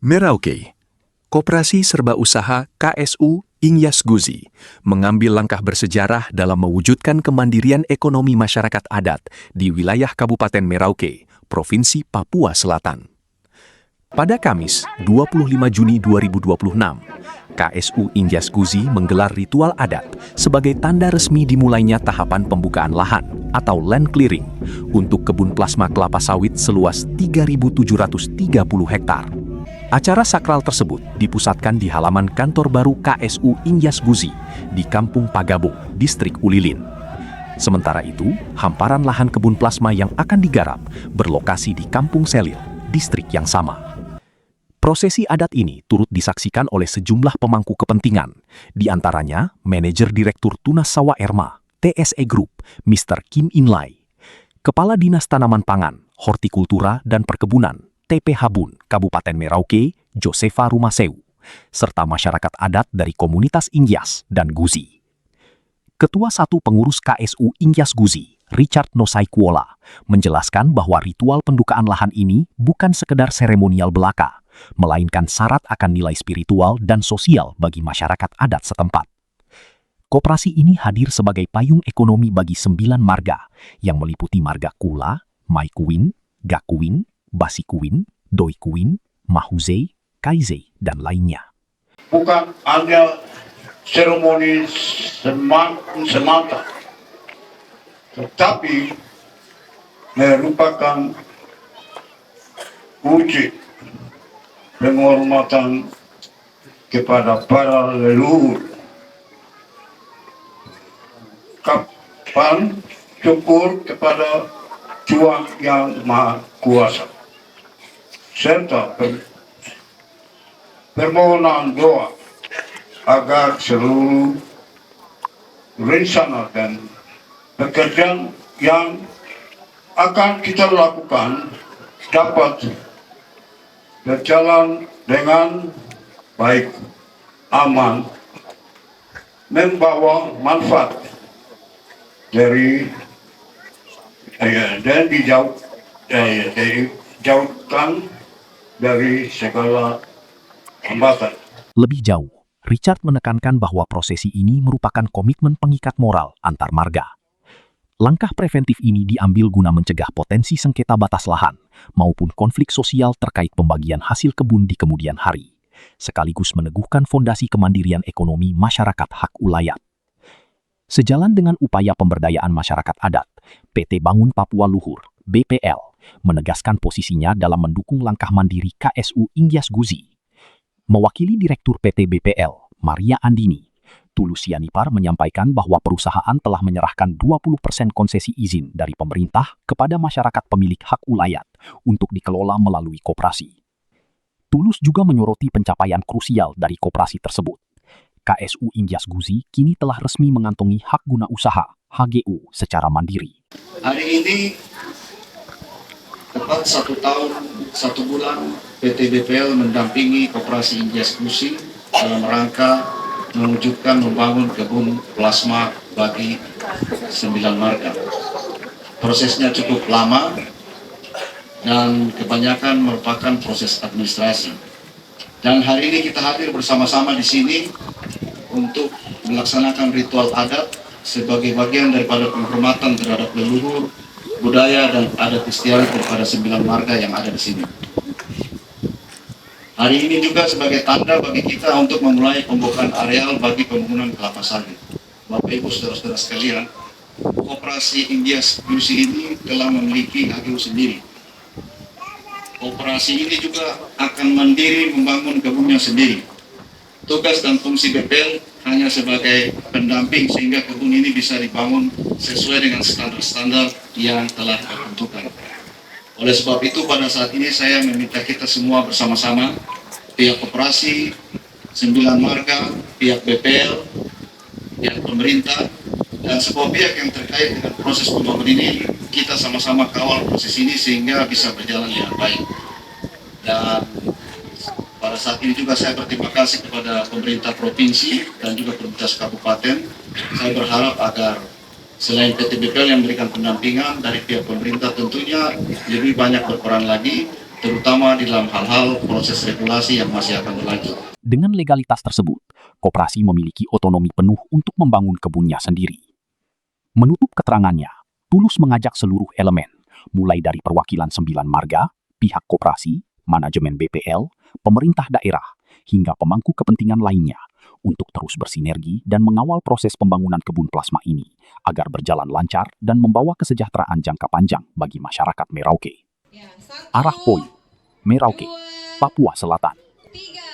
Merauke, Koperasi Serba Usaha KSU Inyas Guzi, mengambil langkah bersejarah dalam mewujudkan kemandirian ekonomi masyarakat adat di wilayah Kabupaten Merauke, Provinsi Papua Selatan. Pada Kamis, 25 Juni 2026, KSU Inyas Guzi menggelar ritual adat sebagai tanda resmi dimulainya tahapan pembukaan lahan atau land clearing untuk kebun plasma kelapa sawit seluas 3.730 hektar. Acara sakral tersebut dipusatkan di halaman kantor baru KSU Inyas Guzi di Kampung Pagabung, Distrik Ulilin. Sementara itu, hamparan lahan kebun plasma yang akan digarap berlokasi di Kampung Selil, distrik yang sama. Prosesi adat ini turut disaksikan oleh sejumlah pemangku kepentingan, di antaranya Manajer Direktur Tunas Sawa Erma, TSE Group, Mr. Kim Inlay, Kepala Dinas Tanaman Pangan, Hortikultura dan Perkebunan, TP Habun, Kabupaten Merauke, Josefa Rumaseu, serta masyarakat adat dari komunitas Inyas dan Guzi. Ketua Satu Pengurus KSU Inyas Guzi, Richard Nosaikuola, menjelaskan bahwa ritual pendukaan lahan ini bukan sekedar seremonial belaka, melainkan syarat akan nilai spiritual dan sosial bagi masyarakat adat setempat. Koperasi ini hadir sebagai payung ekonomi bagi 9 marga yang meliputi marga Kula, Maikuin, Gakuin, Basikuin, Doikuin, Mahuzei, Kaizei, dan lainnya. Bukan hanya seremoni semata, tetapi merupakan wujud penghormatan kepada para leluhur. Kapan syukur kepada Tuhan Yang Maha Kuasa, serta permohonan doa agar seluruh rencana dan pekerjaan yang akan kita lakukan dapat berjalan dengan baik, aman, membawa manfaat dan dijauhkan dari segala hambatan. Lebih jauh, Richard menekankan bahwa prosesi ini merupakan komitmen pengikat moral antar marga. Langkah preventif ini diambil guna mencegah potensi sengketa batas lahan maupun konflik sosial terkait pembagian hasil kebun di kemudian hari, sekaligus meneguhkan fondasi kemandirian ekonomi masyarakat hak ulayat. Sejalan dengan upaya pemberdayaan masyarakat adat, PT Bangun Papua Luhur, BPL, menegaskan posisinya dalam mendukung langkah mandiri KSU Inyas Guzi. Mewakili Direktur PT BPL, Maria Andini, Tulus Yanipar menyampaikan bahwa perusahaan telah menyerahkan 20% konsesi izin dari pemerintah kepada masyarakat pemilik hak ulayat untuk dikelola melalui koperasi. Tulus juga menyoroti pencapaian krusial dari koperasi tersebut. KSU Inyas Guzi kini telah resmi mengantongi hak guna usaha HGU secara mandiri. Hari ini tepat 1 tahun 1 bulan PT BPL mendampingi Koperasi Inyas Guzi dalam rangka mewujudkan membangun kebun plasma bagi 9 marga. Prosesnya cukup lama dan kebanyakan merupakan proses administrasi. Dan hari ini kita hadir bersama-sama di sini untuk melaksanakan ritual adat sebagai bagian daripada penghormatan terhadap leluhur, budaya dan adat istiadat kepada 9 marga yang ada di sini. Hari ini juga sebagai tanda bagi kita untuk memulai pembukaan areal bagi pembangunan kelapa sawit. Bapak Ibu saudara-saudara sekalian, Koperasi Inyas Guzi ini telah memiliki HGU sendiri. Koperasi ini juga akan mandiri membangun kebunnya sendiri. Tugas dan fungsi BPL hanya sebagai pendamping sehingga kebun ini bisa dibangun sesuai dengan standar-standar yang telah ditentukan. Oleh sebab itu pada saat ini saya meminta kita semua bersama-sama, pihak koperasi, 9 marga, pihak BPL, pihak pemerintah, dan semua pihak yang terkait dengan proses pembangunan ini, kita sama-sama kawal proses ini sehingga bisa berjalan dengan baik. Dan pada saat ini juga saya berterima kasih kepada pemerintah provinsi dan juga pemerintah kabupaten. Saya berharap agar selain PT BPL yang memberikan pendampingan dari pihak pemerintah tentunya lebih banyak berperan lagi terutama di dalam hal-hal proses regulasi yang masih akan berlanjut. Dengan legalitas tersebut, koperasi memiliki otonomi penuh untuk membangun kebunnya sendiri. Menutup keterangannya, Tulus mengajak seluruh elemen, mulai dari perwakilan 9 marga, pihak koperasi, manajemen BPL, pemerintah daerah, hingga pemangku kepentingan lainnya, untuk terus bersinergi dan mengawal proses pembangunan kebun plasma ini, agar berjalan lancar dan membawa kesejahteraan jangka panjang bagi masyarakat Merauke. Arah Poi, Merauke, Papua Selatan. 3.